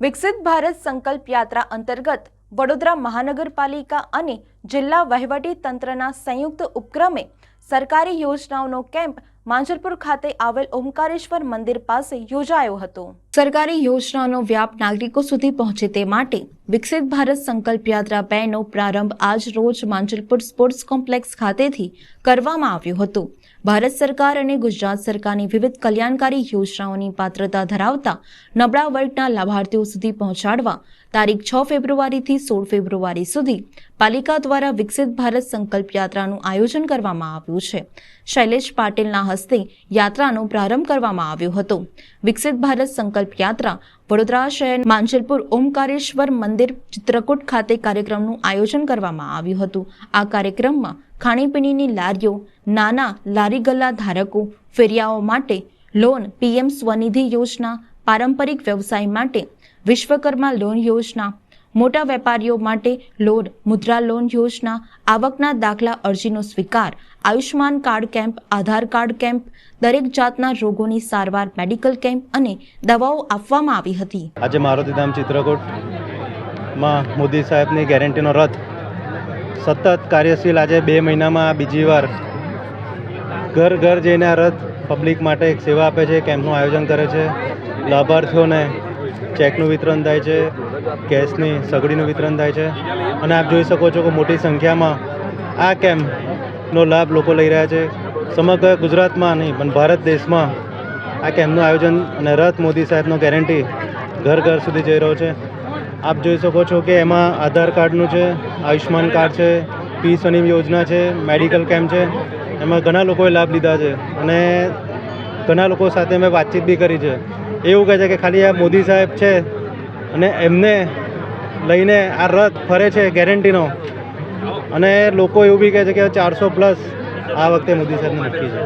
વિકસિત ભારત સંકલ્પ યાત્રા અંતર્ગત વડોદરા મહાનગરપાલિકા અને જિલ્લા વહીવટી તંત્રના સંયુક્ત ઉપક્રમે સરકારી યોજનાઓનો કેમ્પ માંજલપુર ખાતે આવેલ ઓમકારેશ્વર મંદિર પાસે યોજાયો હતો। સરકારી યોજનાઓનો વ્યાપ નાગરિકો સુધી પહોંચે તે માટે વિકસિત ભારત સંકલ્પ યાત્રા 2નો પ્રારંભ આજ રોજ માંજલપુર સ્પોર્ટ્સ કોમ્પ્લેક્સ ખાતેથી કરવામાં આવ્યો હતો। ભારત સરકાર અને ગુજરાત સરકારની વિવિધ કલ્યાણકારી યોજનાઓની પાત્રતા ધરાવતા નબળા વર્ગના લાભાર્થીઓ સુધી પહોંચાડવા તારીખ 6 ફેબ્રુઆરીથી 16 ફેબ્રુઆરી સુધી પાલિકા દ્વારા વિકસિત ભારત સંકલ્પ યાત્રાનું આયોજન કરવામાં આવ્યું છે। શૈલેષ પાટીલના હસ્તે યાત્રાનો પ્રારંભ કરવામાં આવ્યો હતો। વિકસિત ભારત સંકલ્પ યાત્રા વડોદરા શહેર માંજલપુર ઓમકારેશ્વર મંદિર ચિત્રકૂટ ખાતે કાર્યક્રમનું આયોજન કરવામાં આવ્યું હતું। આ કાર્યક્રમમાં ખાણીપીણીની લારીઓ, નાના લારી ગલ્લા ધારકો, ફેરિયાઓ માટે લોન, પીએમ સ્વનિધિ યોજના, પારંપરિક વ્યવસાય માટે વિશ્વકર્મા લોન યોજના, મોટા વેપારીઓ માટે લોન, મુદ્રા લોન યોજના, આવકના દાખલા અરજીનો સ્વીકાર, આયુષ્માન કાર્ડ કેમ્પ, આધાર કાર્ડ કેમ્પ, દરેક જાતના રોગોની સારવાર, મેડિકલ કેમ્પ અને દવાઓ આપવામાં આવી હતી। આજે મારુતિધામ ચિત્રકૂટમાં મોદી સાહેબની ગેરંટીનો રથ સતત કાર્યશીલ આજે 2 મહિનામાં બીજી વાર ઘર ઘર જઈને આ રથ પબ્લિક માટે એક સેવા આપે છે, કેમ્પનું આયોજન કરે છે। લાભાર્થીઓને ચેકનું વિતરણ થાય છે, કેશની સગડીનું વિતરણ થાય છે અને આપ જોઈ શકો છો કે મોટી સંખ્યામાં આ કેમ્પનો લાભ લોકો લઈ રહ્યા છે। સમગ્ર ગુજરાતમાં નહીં પણ ભારત દેશમાં આ કેમ્પનું આયોજન અને રથ મોદી સાહેબનો ગેરંટી ઘર ઘર સુધી જઈ રહ્યો છે। આપ જોઈ શકો છો કે એમાં આધાર કાર્ડનું છે, આયુષ્માન કાર્ડ છે, પી સ્વનિધિ યોજના છે, મેડિકલ કેમ્પ છે। એમાં ઘણા લોકોએ લાભ લીધા છે અને ઘણા લોકો સાથે મેં વાતચીત બી કરી છે। એવું કહે છે કે ખાલી આ મોદી સાહેબ છે અને એમને લઈને આ રથ ફરે છે ગેરંટીનો અને લોકો એવું બી કહે છે કે 400+ આ વખતે મોદી સાહેબને નક્કી છે।